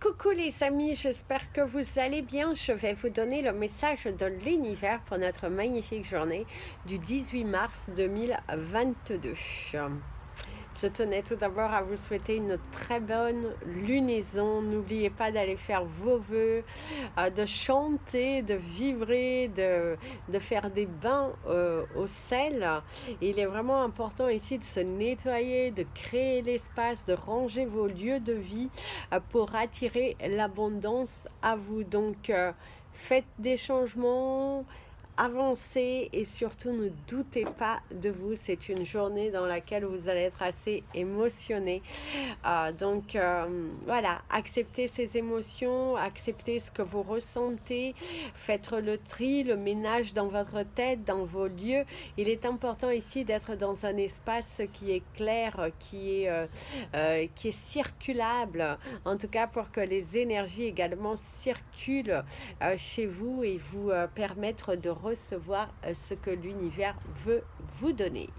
Coucou les amis, j'espère que vous allez bien. Je vais vous donner le message de l'univers pour notre magnifique journée du 18 mars 2022. Je tenais tout d'abord à vous souhaiter une très bonne lunaison. N'oubliez pas d'aller faire vos vœux, de chanter, de vibrer, de faire des bains au sel. Il est vraiment important ici de se nettoyer, de créer l'espace, de ranger vos lieux de vie pour attirer l'abondance à vous. Donc, faites des changements. Avancez et surtout ne doutez pas de vous. C'est une journée dans laquelle vous allez être assez émotionné. Voilà, acceptez ces émotions, acceptez ce que vous ressentez, faites le tri, le ménage dans votre tête, dans vos lieux. Il est important ici d'être dans un espace qui est clair, qui est circulable, en tout cas pour que les énergies également circulent chez vous et vous permettre de recevoir ce que l'univers veut vous donner.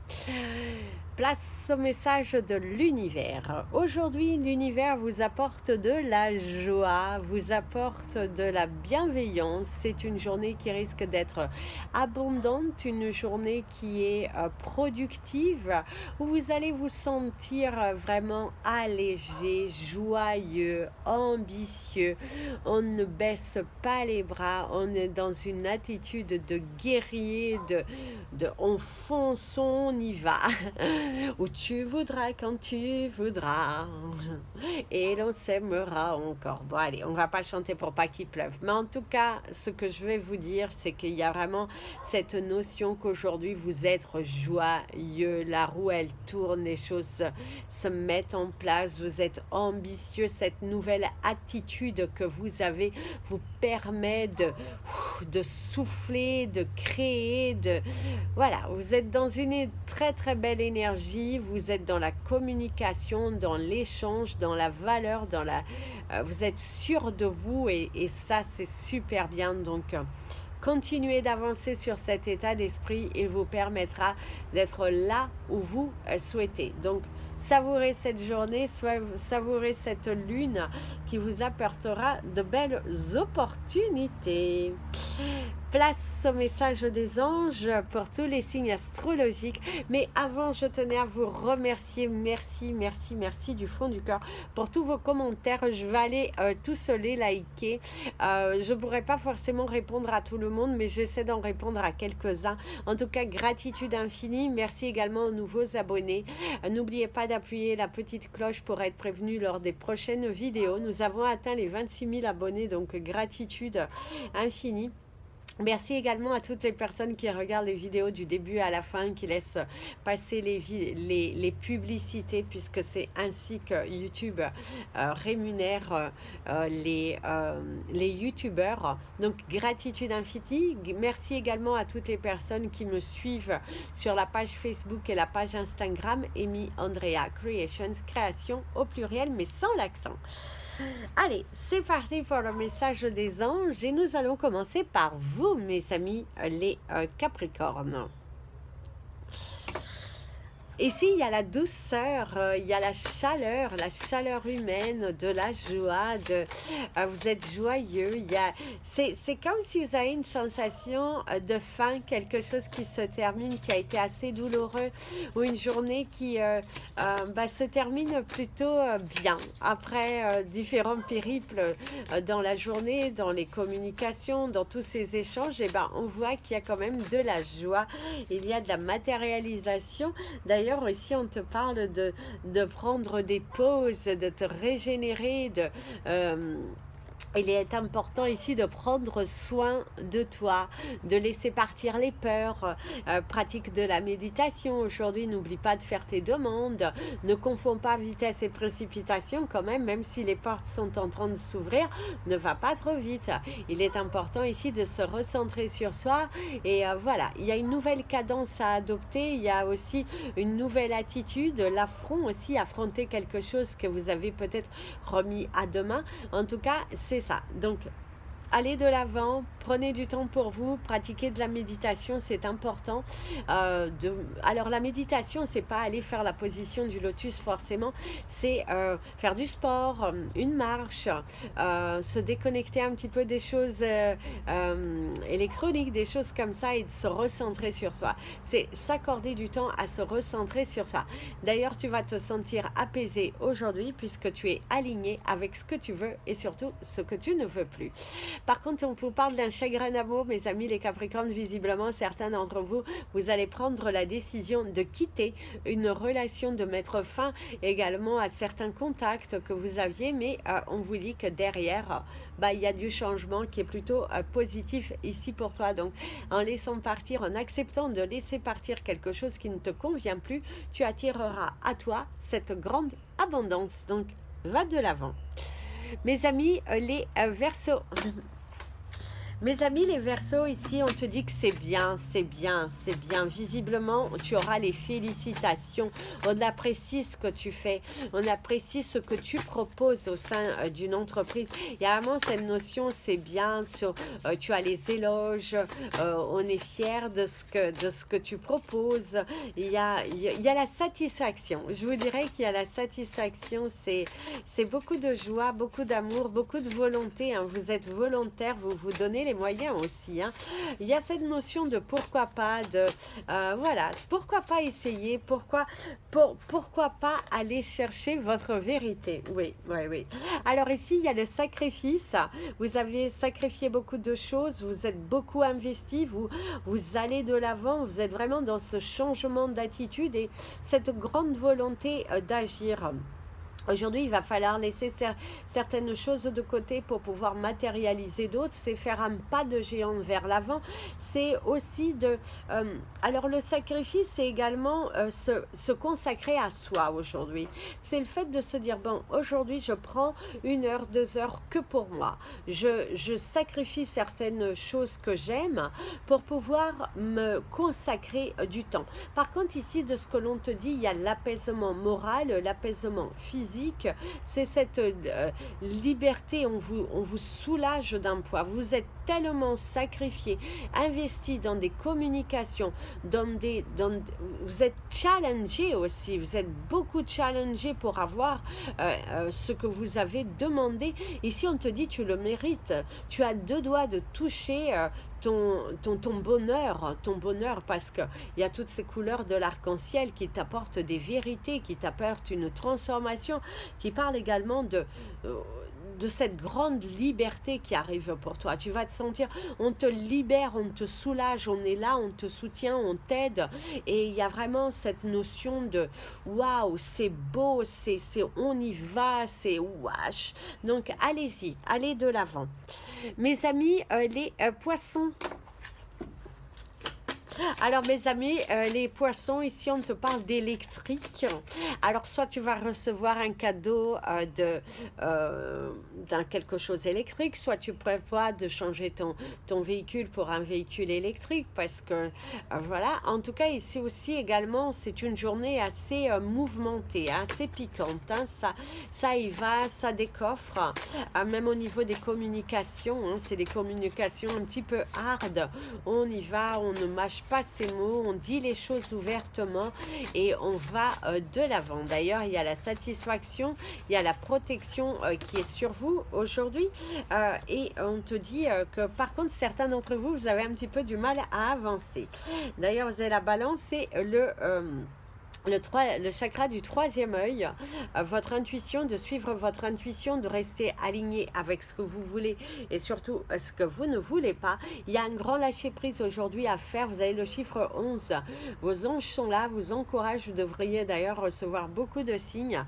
Place au message de l'univers. Aujourd'hui, l'univers vous apporte de la joie, vous apporte de la bienveillance. C'est une journée qui risque d'être abondante, une journée qui est productive, où vous allez vous sentir vraiment allégé, joyeux, ambitieux. On ne baisse pas les bras, on est dans une attitude de guerrier, on fonce, on y va. Où tu voudras, quand tu voudras, et l'on s'aimera encore. Bon, allez, on va pas chanter pour pas qu'il pleuve. Mais en tout cas, ce que je vais vous dire, c'est qu'il y a vraiment cette notion qu'aujourd'hui, vous êtes joyeux. La roue, elle tourne, les choses se mettent en place. Vous êtes ambitieux. Cette nouvelle attitude que vous avez vous permet de souffler, de créer, voilà, vous êtes dans une très très belle énergie, vous êtes dans la communication, dans l'échange, dans la valeur, vous êtes sûr de vous et ça c'est super bien. Donc continuez d'avancer sur cet état d'esprit, il vous permettra d'être là où vous souhaitez. Donc savourez cette journée, savourez cette lune qui vous apportera de belles opportunités. Place au message des anges pour tous les signes astrologiques. Mais avant, je tenais à vous remercier. Merci, merci, merci du fond du cœur pour tous vos commentaires. Je vais aller tous les liker. Je ne pourrai pas forcément répondre à tout le monde, mais j'essaie d'en répondre à quelques-uns. En tout cas, gratitude infinie. Merci également aux nouveaux abonnés. N'oubliez pas d'appuyer la petite cloche pour être prévenu lors des prochaines vidéos. Nous avons atteint les 26 000 abonnés, donc gratitude infinie. Merci également à toutes les personnes qui regardent les vidéos du début à la fin, qui laissent passer les publicités, puisque c'est ainsi que YouTube rémunère les YouTubeurs. Donc, gratitude infinie. Merci également à toutes les personnes qui me suivent sur la page Facebook et la page Instagram, Amy Andrea Creations, création au pluriel, mais sans l'accent. Allez, c'est parti pour le message des anges et nous allons commencer par vous, mes amis, les Capricornes. Ici, il y a la douceur, il y a la chaleur humaine, de la joie, vous êtes joyeux. C'est comme si vous avez une sensation de fin, quelque chose qui se termine, qui a été assez douloureux, ou une journée qui se termine plutôt bien. Après différents périples dans la journée, dans les communications, dans tous ces échanges, on voit qu'il y a quand même de la joie, il y a de la matérialisation. D'ailleurs, ici, on te parle de prendre des pauses, de te régénérer, il est important ici de prendre soin de toi, de laisser partir les peurs, pratique de la méditation. Aujourd'hui, n'oublie pas de faire tes demandes, ne confonds pas vitesse et précipitation quand même si les portes sont en train de s'ouvrir, ne va pas trop vite. Il est important ici de se recentrer sur soi et voilà, il y a une nouvelle cadence à adopter, il y a aussi une nouvelle attitude, l'affront aussi, affronter quelque chose que vous avez peut-être remis à demain. En tout cas, c'est ça. Donc, allez de l'avant, prenez du temps pour vous, pratiquez de la méditation, c'est important. Alors la méditation, c'est pas aller faire la position du lotus forcément, c'est faire du sport, une marche, se déconnecter un petit peu des choses électroniques, des choses comme ça, et de se recentrer sur soi. C'est s'accorder du temps à se recentrer sur soi. D'ailleurs, tu vas te sentir apaisé aujourd'hui puisque tu es aligné avec ce que tu veux et surtout ce que tu ne veux plus. Par contre, on vous parle d'un chagrin d'amour, mes amis les Capricornes. Visiblement, certains d'entre vous, vous allez prendre la décision de quitter une relation, de mettre fin également à certains contacts que vous aviez, mais on vous dit que derrière, il y a du changement qui est plutôt positif ici pour toi. Donc, en laissant partir, en acceptant de laisser partir quelque chose qui ne te convient plus, tu attireras à toi cette grande abondance. Donc, va de l'avant. Mes amis, les Verseaux. Mes amis les Verseaux, ici on te dit que c'est bien, c'est bien, c'est bien. Visiblement, tu auras les félicitations. On apprécie ce que tu fais. On apprécie ce que tu proposes au sein d'une entreprise. Il y a vraiment cette notion, c'est bien. Tu as les éloges. On est fier de ce que tu proposes. Il y a la satisfaction. Je vous dirais qu'il y a la satisfaction. C'est beaucoup de joie, beaucoup d'amour, beaucoup de volonté. Hein. Vous êtes volontaire, vous vous donnez les moyens aussi. Hein. Il y a cette notion de pourquoi pas, voilà, pourquoi pas essayer, pourquoi pas aller chercher votre vérité. Oui, oui, oui. Alors ici, il y a le sacrifice. Vous avez sacrifié beaucoup de choses, vous êtes beaucoup investi, vous allez de l'avant, vous êtes vraiment dans ce changement d'attitude et cette grande volonté d'agir. Aujourd'hui, il va falloir laisser certaines choses de côté pour pouvoir matérialiser d'autres. C'est faire un pas de géant vers l'avant. C'est aussi de... alors, le sacrifice, c'est également se consacrer à soi aujourd'hui. C'est le fait de se dire, bon, aujourd'hui, je prends 1 heure, 2 heures que pour moi. Je sacrifie certaines choses que j'aime pour pouvoir me consacrer du temps. Par contre, ici, de ce que l'on te dit, il y a l'apaisement moral, l'apaisement physique. C'est cette liberté, on vous soulage d'un poids. Vous êtes tellement sacrifié, investi dans des communications, vous êtes challengé aussi, vous êtes beaucoup challengé pour avoir ce que vous avez demandé. Ici, on te dit, tu le mérites. Tu as 2 doigts de toucher ton bonheur, parce qu'il y a toutes ces couleurs de l'arc-en-ciel qui t'apportent des vérités, qui t'apportent une transformation, qui parlent également de cette grande liberté qui arrive pour toi. Tu vas te sentir, on te libère, on te soulage, on est là, on te soutient, on t'aide. Et il y a vraiment cette notion de waouh, c'est beau, on y va, c'est wash. Donc allez-y, allez de l'avant. Mes amis, les poissons. Alors mes amis, les poissons, ici on te parle d'électrique. Alors soit tu vas recevoir un cadeau d'un quelque chose électrique, soit tu prévois de changer ton véhicule pour un véhicule électrique, parce que voilà. En tout cas ici aussi également, c'est une journée assez mouvementée, assez piquante. Hein. Ça y va, ça décoffre. Même au niveau des communications, hein, c'est des communications un petit peu hard. On y va, on ne mâche pas ces mots, on dit les choses ouvertement et on va de l'avant. D'ailleurs, il y a la satisfaction, il y a la protection qui est sur vous aujourd'hui et on te dit que par contre, certains d'entre vous, vous avez un petit peu du mal à avancer. D'ailleurs, vous avez la balance et le chakra du 3e œil, votre intuition, de suivre votre intuition, de rester aligné avec ce que vous voulez et surtout ce que vous ne voulez pas. Il y a un grand lâcher prise aujourd'hui à faire. Vous avez le chiffre 11. Vos anges sont là, vous encouragent. Vous devriez d'ailleurs recevoir beaucoup de signes.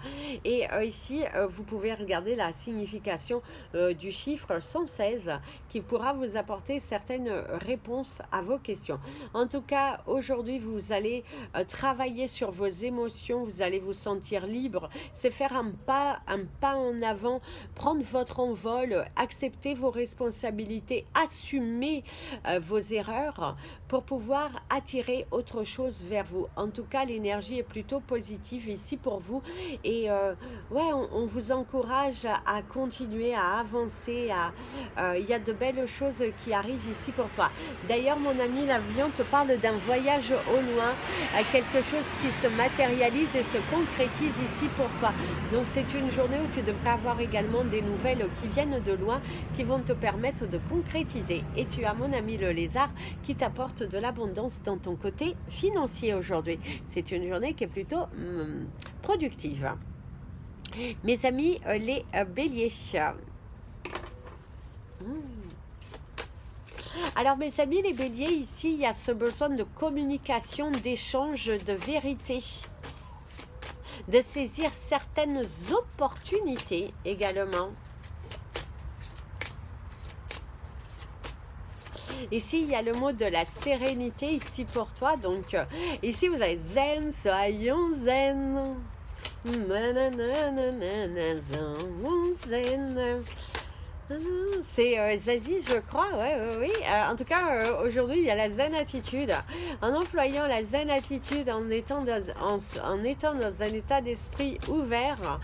Et ici, vous pouvez regarder la signification du chiffre 116 qui pourra vous apporter certaines réponses à vos questions. En tout cas, aujourd'hui, vous allez travailler sur vos vos émotions, vous allez vous sentir libre. C'est faire un pas en avant, prendre votre envol, accepter vos responsabilités, assumer vos erreurs pour pouvoir attirer autre chose vers vous. En tout cas, l'énergie est plutôt positive ici pour vous et ouais, on vous encourage à continuer, à avancer. Il y a de belles choses qui arrivent ici pour toi. D'ailleurs, mon ami, l'avion te parle d'un voyage au loin, quelque chose qui se matérialise et se concrétise ici pour toi. Donc, c'est une journée où tu devrais avoir également des nouvelles qui viennent de loin, qui vont te permettre de concrétiser. Et tu as mon ami le lézard qui t'apporte de l'abondance dans ton côté financier aujourd'hui. C'est une journée qui est plutôt productive. Mes amis, les béliers. Alors mes amis les béliers, ici il y a ce besoin de communication, d'échange, de vérité, de saisir certaines opportunités également. Ici, il y a le mot de la sérénité ici pour toi. Donc, ici, vous avez zen, soyons zen. Zen. C'est Zazie, je crois, oui. En tout cas, aujourd'hui, il y a la zen attitude. En employant la zen attitude, en étant dans un état d'esprit ouvert,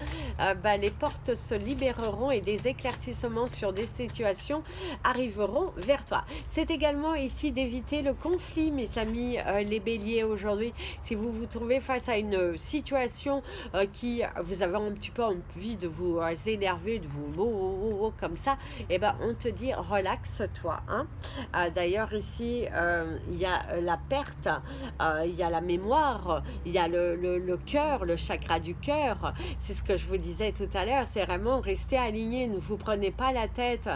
les portes se libéreront et des éclaircissements sur des situations arriveront vers toi. C'est également ici d'éviter le conflit, mes amis, les béliers, aujourd'hui. Si vous vous trouvez face à une situation qui vous avez un petit peu envie de vous énerver, de vous comme ça, et ben on te dit relaxe-toi, hein. D'ailleurs ici il y a la perte, il y a la mémoire, il y a le cœur, le chakra du cœur. C'est ce que je vous disais tout à l'heure, c'est vraiment rester aligné, ne vous prenez pas la tête.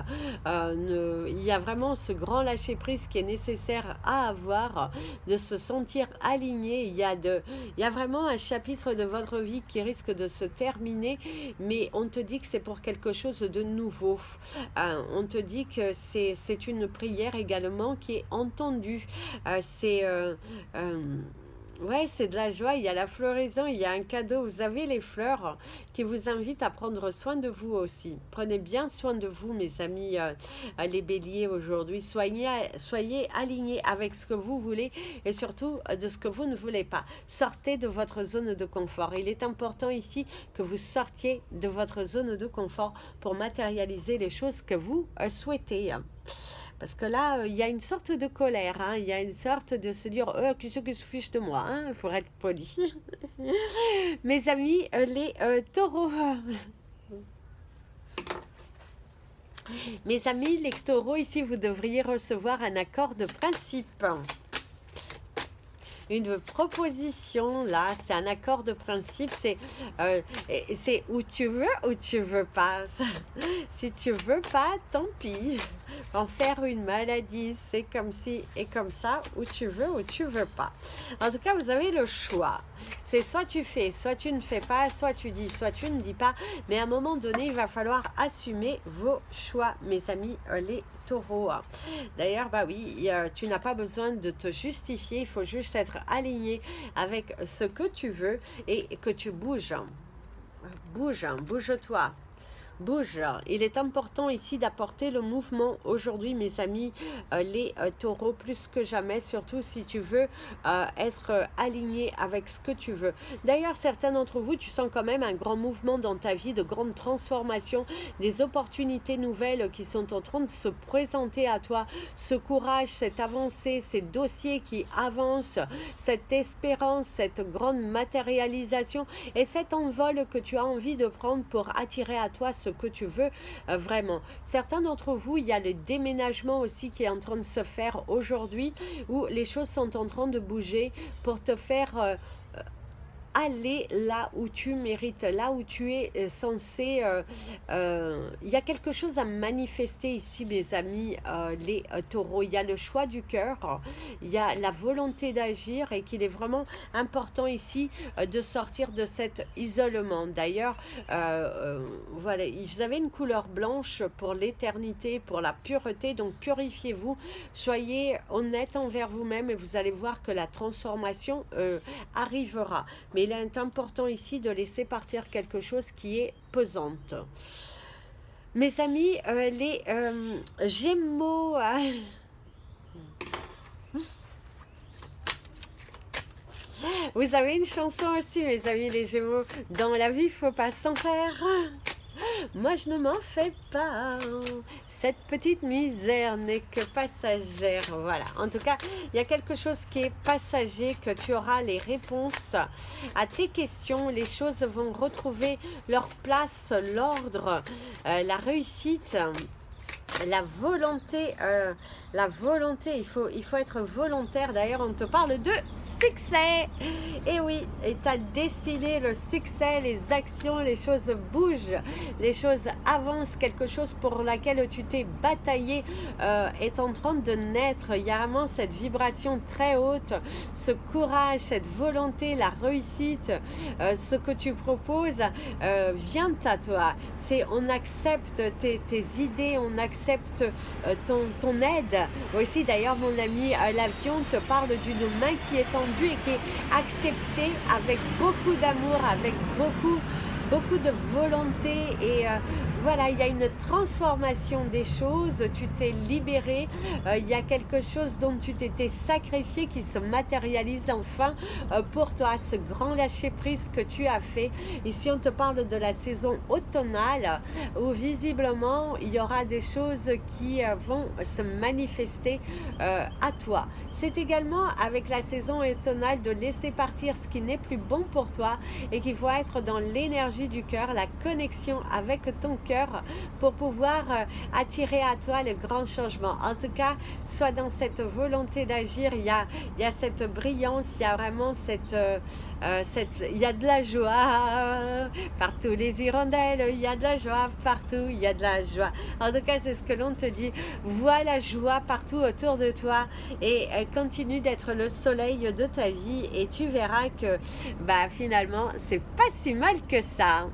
Il y a vraiment ce grand lâcher prise qui est nécessaire à avoir, de se sentir aligné. Il y a vraiment un chapitre de votre vie qui risque de se terminer, mais on te dit que c'est pour quelque chose de nouveau. On te dit que c'est une prière également qui est entendue. Ouais, c'est de la joie, il y a la floraison, il y a un cadeau. Vous avez les fleurs qui vous invitent à prendre soin de vous aussi. Prenez bien soin de vous, mes amis, les béliers, aujourd'hui. Soyez alignés avec ce que vous voulez et surtout de ce que vous ne voulez pas. Sortez de votre zone de confort. Il est important ici que vous sortiez de votre zone de confort pour matérialiser les choses que vous souhaitez. Parce que là, il y a une sorte de colère, hein. Il y a une sorte de se dire « Qu'est-ce que se fiche de moi hein ?» Il faut être poli. Mes amis, les taureaux. Mes amis, les taureaux, ici, vous devriez recevoir un accord de principe. Une proposition, là, c'est un accord de principe, c'est où tu veux pas. Si tu veux pas, tant pis. En faire une maladie, c'est comme ci et comme ça, où tu veux pas. En tout cas, vous avez le choix. C'est soit tu fais, soit tu ne fais pas, soit tu dis, soit tu ne dis pas. Mais à un moment donné, il va falloir assumer vos choix, mes amis, les taureaux. D'ailleurs, bah oui, tu n'as pas besoin de te justifier. Il faut juste être aligné avec ce que tu veux et que tu bouges. Bouge-toi. Bouge. Il est important ici d'apporter le mouvement aujourd'hui, mes amis, les taureaux, plus que jamais, surtout si tu veux être aligné avec ce que tu veux. D'ailleurs, certains d'entre vous, tu sens quand même un grand mouvement dans ta vie, de grandes transformations, des opportunités nouvelles qui sont en train de se présenter à toi. Ce courage, cette avancée, ces dossiers qui avancent, cette espérance, cette grande matérialisation et cet envol que tu as envie de prendre pour attirer à toi ce que tu veux vraiment. Certains d'entre vous, il y a le déménagement aussi qui est en train de se faire aujourd'hui, où les choses sont en train de bouger pour te faire aller là où tu mérites, là où tu es censé. Il y a quelque chose à manifester ici, mes amis, les taureaux. Il y a le choix du cœur, il y a la volonté d'agir et qu'il est vraiment important ici de sortir de cet isolement. D'ailleurs, voilà, vous avez une couleur blanche pour l'éternité, pour la pureté, donc purifiez-vous, soyez honnête envers vous-même et vous allez voir que la transformation arrivera. Mais il est important ici de laisser partir quelque chose qui est pesante. Mes amis, les Gémeaux... Vous avez une chanson aussi, mes amis, les Gémeaux. Dans la vie, faut pas s'en faire. Moi, je ne m'en fais pas. Cette petite misère n'est que passagère. Voilà. En tout cas, il y a quelque chose qui est passager, que tu auras les réponses à tes questions. Les choses vont retrouver leur place, l'ordre, la réussite. La volonté, il faut être volontaire. D'ailleurs, on te parle de succès. Et oui, et ta destinée, le succès, les actions, les choses bougent, les choses avancent. Quelque chose pour laquelle tu t'es bataillé est en train de naître. Il y a vraiment cette vibration très haute, ce courage, cette volonté, la réussite, ce que tu proposes vient à toi. On accepte tes idées, on accepte ton aide. Aussi, d'ailleurs, mon ami, l'avion te parle d'une main qui est tendue et qui est acceptée avec beaucoup d'amour, avec beaucoup de volonté et voilà, il y a une transformation des choses, tu t'es libéré, il y a quelque chose dont tu t'étais sacrifié qui se matérialise enfin pour toi, ce grand lâcher-prise que tu as fait. Ici, on te parle de la saison automnale où visiblement, il y aura des choses qui vont se manifester à toi. C'est également avec la saison automnale de laisser partir ce qui n'est plus bon pour toi et qu'il faut être dans l'énergie du cœur, la connexion avec ton cœur pour pouvoir attirer à toi le grand changement. En tout cas, sois dans cette volonté d'agir. Il y a cette brillance, il y a vraiment il y a de la joie partout, les hirondelles, il y a de la joie partout, il y a de la joie. En tout cas, c'est ce que l'on te dit. Vois la joie partout autour de toi et continue d'être le soleil de ta vie et tu verras que finalement, c'est pas si mal que ça.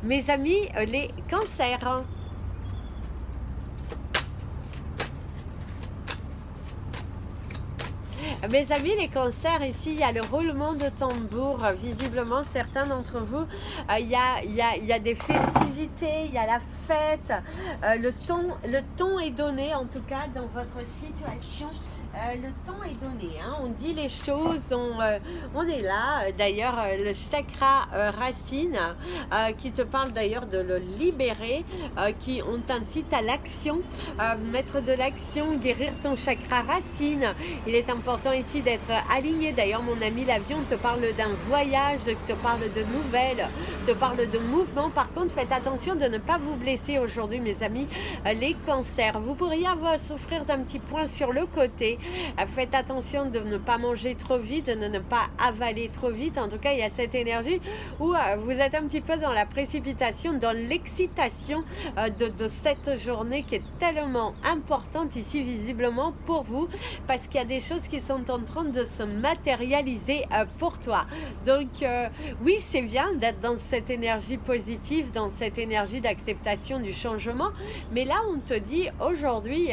Mes amis, les cancers. Mes amis, les cancers, ici, il y a le roulement de tambour. Visiblement, certains d'entre vous, il y a des festivités, il y a la fête. Le ton est donné, en tout cas, dans votre situation. Le temps est donné, hein. On dit les choses, on est là. D'ailleurs, le chakra racine qui te parle d'ailleurs de le libérer, on t'incite à l'action, mettre de l'action, guérir ton chakra racine. Il est important ici d'être aligné. D'ailleurs, mon ami l'avion te parle d'un voyage, te parle de nouvelles, te parle de mouvement. Par contre, faites attention de ne pas vous blesser aujourd'hui, mes amis, les cancers. Vous pourriez souffrir d'un petit point sur le côté. Faites attention de ne pas manger trop vite, de ne pas avaler trop vite. En tout cas, il y a cette énergie où vous êtes un petit peu dans la précipitation, dans l'excitation de cette journée qui est tellement importante ici visiblement pour vous, parce qu'il y a des choses qui sont en train de se matérialiser pour toi. Donc oui, c'est bien d'être dans cette énergie positive, dans cette énergie d'acceptation du changement, mais là on te dit aujourd'hui,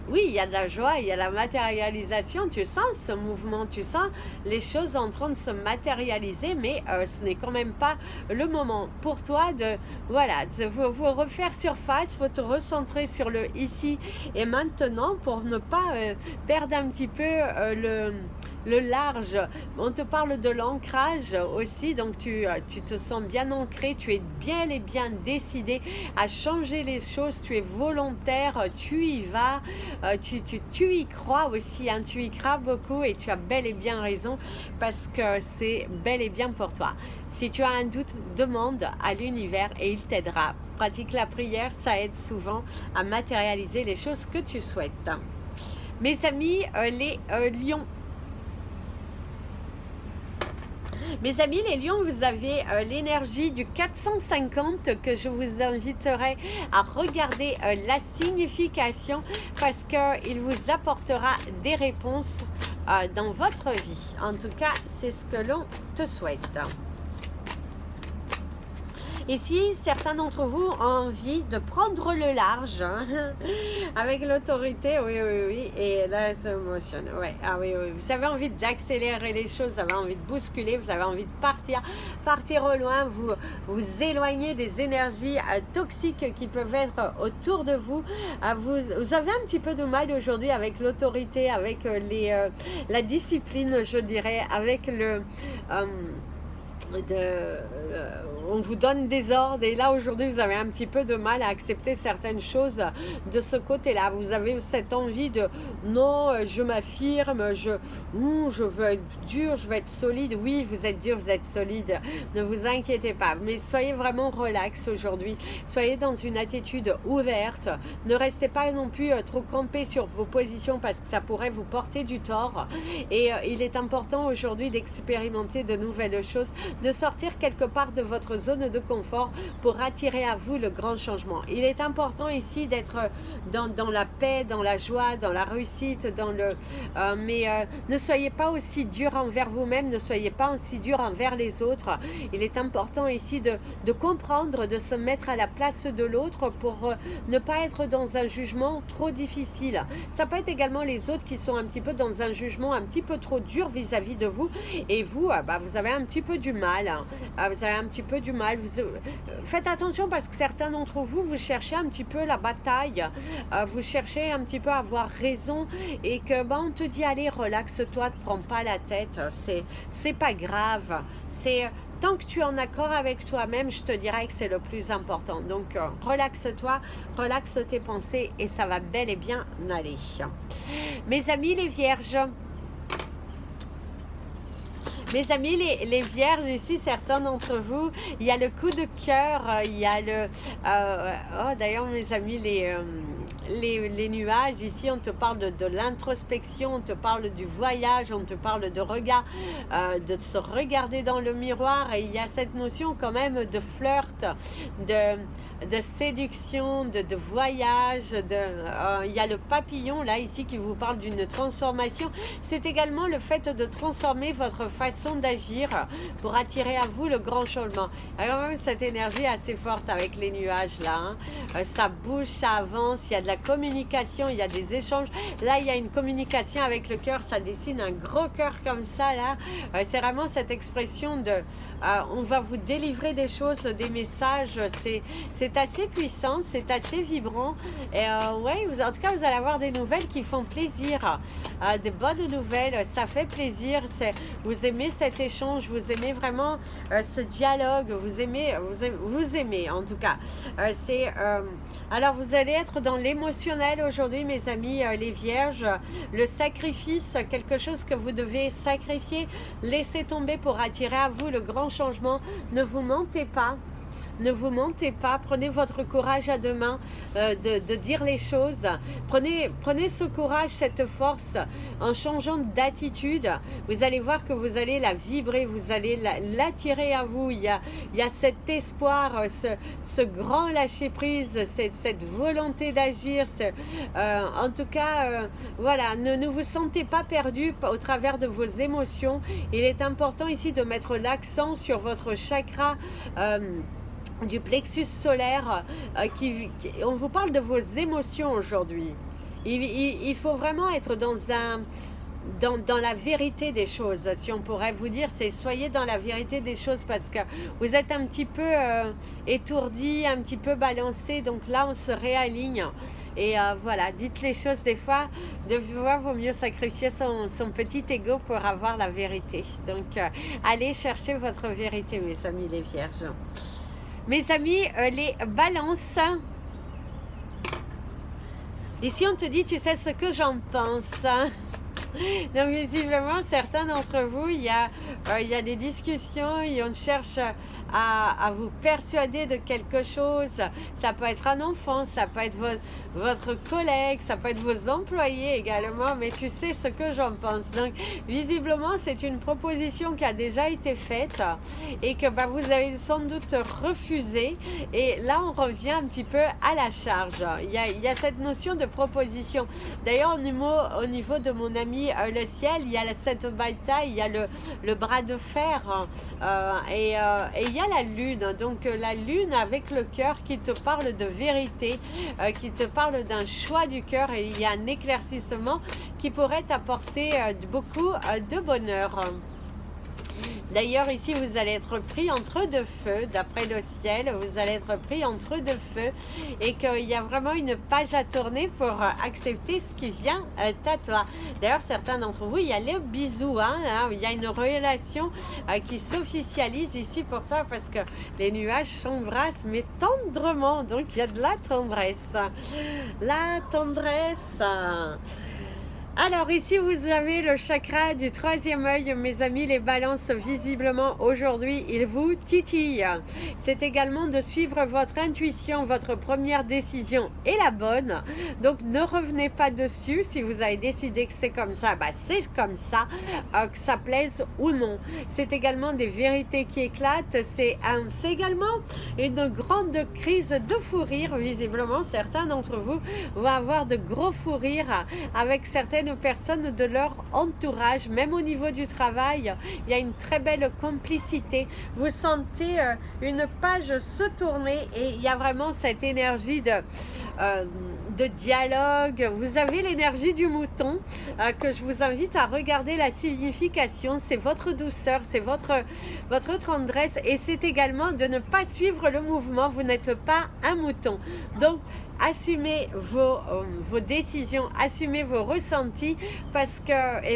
oui, il y a de la joie, il y a la matérialisation, tu sens ce mouvement, tu sens les choses en train de se matérialiser, mais ce n'est quand même pas le moment pour toi de, voilà, vous refaire surface, faut te recentrer sur le ici et maintenant pour ne pas perdre un petit peu le large. On te parle de l'ancrage aussi, donc tu te sens bien ancré, tu es bien et bien décidé à changer les choses, tu es volontaire, tu y vas, tu y crois aussi, hein, tu y crois beaucoup et tu as bel et bien raison parce que c'est bel et bien pour toi. Si tu as un doute, demande à l'univers et il t'aidera. Pratique la prière, ça aide souvent à matérialiser les choses que tu souhaites. Mes amis, les lions. Mes amis les lions, vous avez l'énergie du 450 que je vous inviterai à regarder la signification parce qu'il vous apportera des réponses dans votre vie. En tout cas, c'est ce que l'on te souhaite. Et si certains d'entre vous ont envie de prendre le large avec l'autorité, oui, et là, ça m'émotionne. Ouais, ah oui, vous avez envie d'accélérer les choses, vous avez envie de bousculer, vous avez envie de partir au loin, vous éloigner des énergies toxiques qui peuvent être autour de vous. Vous avez un petit peu de mal aujourd'hui avec l'autorité, avec la discipline, je dirais, avec on vous donne des ordres et là aujourd'hui vous avez un petit peu de mal à accepter certaines choses de ce côté-là. Vous avez cette envie de non, je m'affirme, je veux être dur, je veux être solide. Oui, vous êtes dur, vous êtes solide, ne vous inquiétez pas, mais soyez vraiment relax aujourd'hui, soyez dans une attitude ouverte, ne restez pas non plus trop campé sur vos positions parce que ça pourrait vous porter du tort et il est important aujourd'hui d'expérimenter de nouvelles choses, de sortir quelque part de votre zone de confort pour attirer à vous le grand changement. Il est important ici d'être dans la paix, dans la joie, dans la réussite, mais ne soyez pas aussi dur envers vous-même, ne soyez pas aussi dur envers les autres. Il est important ici de comprendre, de se mettre à la place de l'autre pour ne pas être dans un jugement trop difficile. Ça peut être également les autres qui sont un petit peu dans un jugement un petit peu trop dur vis-à-vis de vous et vous, vous avez un petit peu du mal. Vous avez un petit peu du mal. Faites attention parce que certains d'entre vous, vous cherchez un petit peu la bataille. Vous cherchez un petit peu à avoir raison et que on te dit allez relaxe-toi, ne prends pas la tête. C'est pas grave. Tant que tu es en accord avec toi-même, je te dirais que c'est le plus important. Donc, relaxe-toi, relaxe tes pensées et ça va bel et bien aller. Mes amis les vierges, mes amis les vierges, ici, certains d'entre vous, il y a le coup de cœur, il y a le... oh, d'ailleurs, mes amis, les nuages, ici, on te parle de l'introspection, on te parle du voyage, on te parle de regard, de se regarder dans le miroir, et il y a cette notion quand même de flirt, de séduction, de voyage, il y a le papillon là ici qui vous parle d'une transformation. C'est également le fait de transformer votre façon d'agir pour attirer à vous le grand changement. Alors même cette énergie assez forte avec les nuages là, ça bouge, ça avance, il y a de la communication, il y a des échanges. Là il y a une communication avec le cœur, ça dessine un gros cœur comme ça là. C'est vraiment cette expression de on va vous délivrer des choses, des messages, c'est assez puissant, c'est assez vibrant et ouais, en tout cas vous allez avoir des nouvelles qui font plaisir, des bonnes nouvelles, ça fait plaisir, vous aimez cet échange, vous aimez vraiment ce dialogue, vous aimez en tout cas, alors vous allez être dans l'émotionnel aujourd'hui mes amis les vierges, le sacrifice, quelque chose que vous devez sacrifier, laissez tomber pour attirer à vous le grand changement. Ne vous mentez pas. Ne vous mentez pas, prenez votre courage à deux mains de dire les choses. Prenez ce courage, cette force en changeant d'attitude. Vous allez voir que vous allez la vibrer, vous allez l'attirer à vous. Il y a cet espoir, ce grand lâcher-prise, cette volonté d'agir. En tout cas, voilà, ne vous sentez pas perdu au travers de vos émotions. Il est important ici de mettre l'accent sur votre chakra du plexus solaire, on vous parle de vos émotions aujourd'hui. Il faut vraiment être dans la vérité des choses, si on pourrait vous dire, c'est soyez dans la vérité des choses parce que vous êtes un petit peu étourdi, un petit peu balancé, donc là on se réaligne et voilà, dites les choses des fois, vaut mieux sacrifier son petit ego pour avoir la vérité. Donc allez chercher votre vérité mes amis les vierges. Mes amis, les balances, ici on te dit, tu sais ce que j'en pense. Donc visiblement, certains d'entre vous, il y a des discussions et on cherche à vous persuader de quelque chose. Ça peut être un enfant, ça peut être votre collègue, ça peut être vos employés également, mais tu sais ce que j'en pense. Donc, visiblement, c'est une proposition qui a déjà été faite et que vous avez sans doute refusé. Et là, on revient un petit peu à la charge. Il y a cette notion de proposition. D'ailleurs, au niveau de mon ami le ciel, il y a cette bataille, il y a le bras de fer et il y a la lune. Donc, la lune avec le cœur qui te parle de vérité, qui te parle d'un choix du cœur, et il y a un éclaircissement qui pourrait t'apporter beaucoup de bonheur. D'ailleurs, ici, vous allez être pris entre deux feux, d'après le ciel, vous allez être pris entre deux feux et qu'il y a vraiment une page à tourner pour accepter ce qui vient à toi. D'ailleurs, certains d'entre vous, il y a les bisous, il y a une relation qui s'officialise ici pour ça, parce que les nuages s'embrassent, mais tendrement, donc il y a de la tendresse. La tendresse. Alors ici vous avez le chakra du troisième œil, mes amis, les balances, visiblement aujourd'hui il vous titille. C'est également de suivre votre intuition, votre première décision est la bonne, donc ne revenez pas dessus. Si vous avez décidé que c'est comme ça, c'est comme ça, que ça plaise ou non. C'est également des vérités qui éclatent, c'est également une grande crise de fou rire. Visiblement certains d'entre vous vont avoir de gros fou rires avec certaines personnes de leur entourage, même au niveau du travail. Il y a une très belle complicité, vous sentez une page se tourner et il y a vraiment cette énergie de dialogue. Vous avez l'énergie du mouton que je vous invite à regarder la signification. C'est votre douceur, c'est votre tendresse, et c'est également de ne pas suivre le mouvement. Vous n'êtes pas un mouton, donc assumez vos décisions, assumez vos ressentis, parce que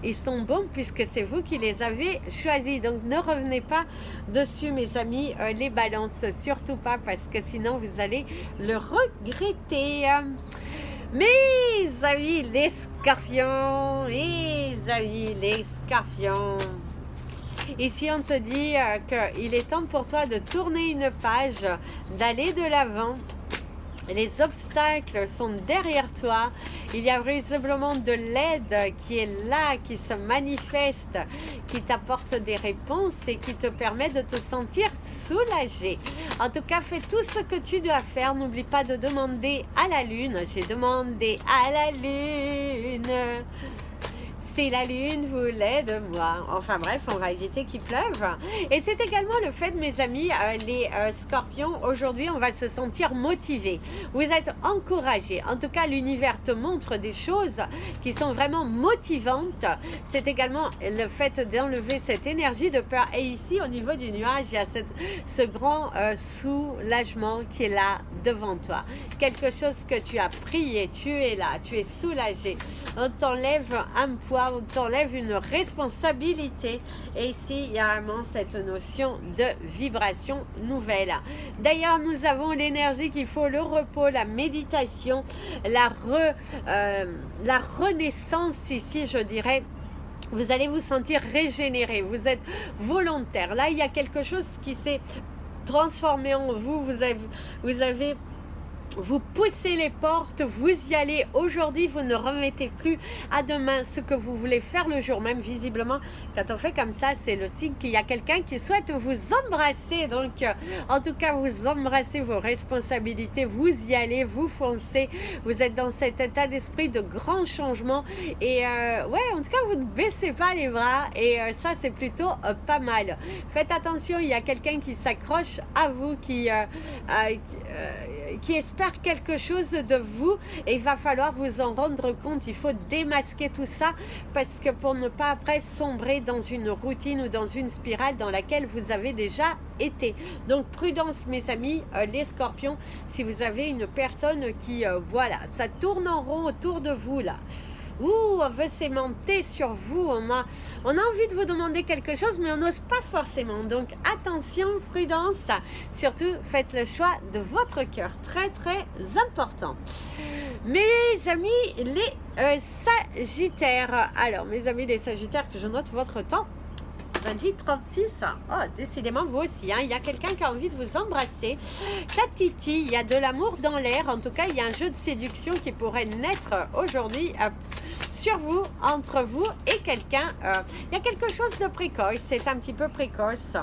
ils sont bons puisque c'est vous qui les avez choisis. Donc ne revenez pas dessus, mes amis, les balances, surtout pas, parce que sinon vous allez le regretter. Mes amis les scorpions, ici on te dit qu'il est temps pour toi de tourner une page, d'aller de l'avant. Les obstacles sont derrière toi. Il y a visiblement de l'aide qui est là, qui se manifeste, qui t'apporte des réponses et qui te permet de te sentir soulagé. En tout cas, fais tout ce que tu dois faire. N'oublie pas de demander à la lune. J'ai demandé à la lune si la lune voulait de moi. Enfin bref, on va éviter qu'il pleuve. Et c'est également le fait, mes amis, les scorpions, aujourd'hui on va se sentir motivé. Vous êtes encouragés. En tout cas, l'univers te montre des choses qui sont vraiment motivantes. C'est également le fait d'enlever cette énergie de peur. Et ici, au niveau du nuage, il y a ce grand soulagement qui est là devant toi. Quelque chose que tu as prié, tu es là, tu es soulagé. On t'enlève un poids, on t'enlève une responsabilité. Et ici, il y a vraiment cette notion de vibration nouvelle. D'ailleurs, nous avons l'énergie qu'il faut, le repos, la méditation, la renaissance ici, je dirais. Vous allez vous sentir régénéré, vous êtes volontaire. Là, il y a quelque chose qui s'est transformé en vous. Vous poussez les portes, vous y allez. Aujourd'hui, vous ne remettez plus à demain ce que vous voulez faire le jour même. Visiblement, quand on fait comme ça, c'est le signe qu'il y a quelqu'un qui souhaite vous embrasser. Donc, en tout cas, vous embrassez vos responsabilités, vous y allez, vous foncez. Vous êtes dans cet état d'esprit de grand changement. Et ouais, en tout cas, vous ne baissez pas les bras. Et ça, c'est plutôt pas mal. Faites attention, il y a quelqu'un qui s'accroche à vous, qui espère quelque chose de vous, et il va falloir vous en rendre compte. Il faut démasquer tout ça, parce que pour ne pas après sombrer dans une routine ou dans une spirale dans laquelle vous avez déjà été. Donc prudence, mes amis, les scorpions, si vous avez une personne qui voilà, ça tourne en rond autour de vous là. Ouh, on veut s'aimanter sur vous, on a envie de vous demander quelque chose, mais on n'ose pas forcément. Donc attention, prudence, surtout faites le choix de votre cœur, très très important. Mes amis les sagittaires, alors mes amis les sagittaires, que je note votre temps. 28, 36. Oh, décidément, vous aussi. Hein. Il y a quelqu'un qui a envie de vous embrasser. Ça titille, il y a de l'amour dans l'air. En tout cas, il y a un jeu de séduction qui pourrait naître aujourd'hui sur vous, entre vous et quelqu'un. Il y a quelque chose de précoce. C'est un petit peu précoce.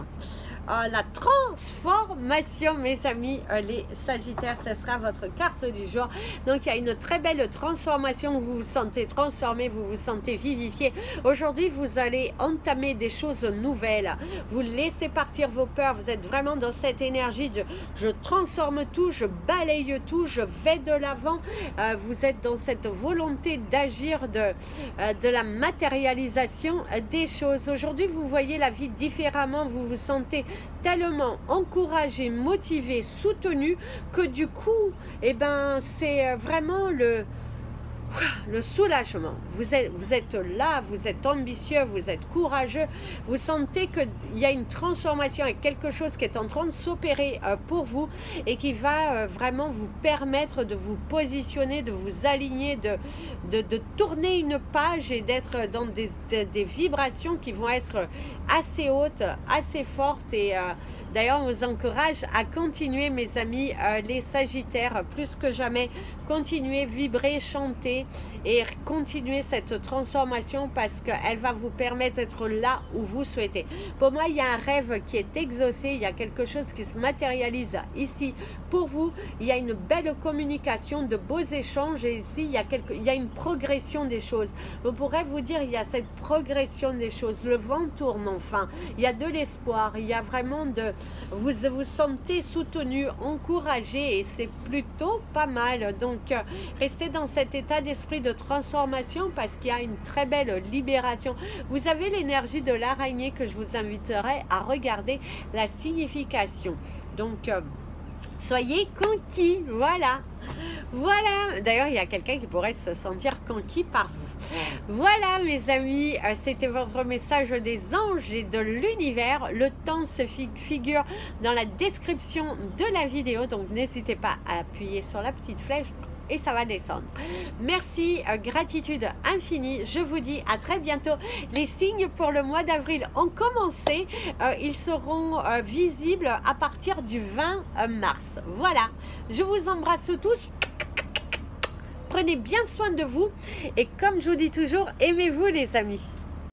La transformation, mes amis, les Sagittaires, ce sera votre carte du jour. Donc, il y a une très belle transformation. Vous vous sentez transformé, vous vous sentez vivifié. Aujourd'hui, vous allez entamer des choses nouvelles. Vous laissez partir vos peurs. Vous êtes vraiment dans cette énergie de je transforme tout, je balaye tout, je vais de l'avant. Vous êtes dans cette volonté d'agir, de la matérialisation des choses. Aujourd'hui, vous voyez la vie différemment. Vous vous sentez tellement encouragé, motivé, soutenu que du coup, eh ben, c'est vraiment le soulagement. Vous êtes là, vous êtes ambitieux, vous êtes courageux, vous sentez qu'il y a une transformation et quelque chose qui est en train de s'opérer pour vous et qui va vraiment vous permettre de vous positionner, de vous aligner, de tourner une page et d'être dans des vibrations qui vont être assez hautes, assez fortes et d'ailleurs, on vous encourage à continuer, mes amis, les Sagittaires, plus que jamais, continuez, vibrer, chanter et continuer cette transformation parce qu'elle va vous permettre d'être là où vous souhaitez. Pour moi, il y a un rêve qui est exaucé, il y a quelque chose qui se matérialise ici pour vous. Il y a une belle communication, de beaux échanges et ici, il y a une progression des choses. On pourrait vous dire, il y a cette progression des choses, le vent tourne enfin, il y a de l'espoir, il y a vraiment vous vous sentez soutenu, encouragé et c'est plutôt pas mal. Donc, restez dans cet état d'esprit de transformation parce qu'il y a une très belle libération. Vous avez l'énergie de l'araignée que je vous inviterai à regarder la signification. Donc, soyez conquis, voilà. Voilà, d'ailleurs il y a quelqu'un qui pourrait se sentir conquis par vous. Voilà mes amis, c'était votre message des anges et de l'univers. Le temps se figure dans la description de la vidéo, donc n'hésitez pas à appuyer sur la petite flèche et ça va descendre. Merci, gratitude infinie. Je vous dis à très bientôt. Les signes pour le mois d'avril ont commencé. Ils seront visibles à partir du 20 mars. Voilà, je vous embrasse tous. Prenez bien soin de vous et comme je vous dis toujours, aimez-vous les amis.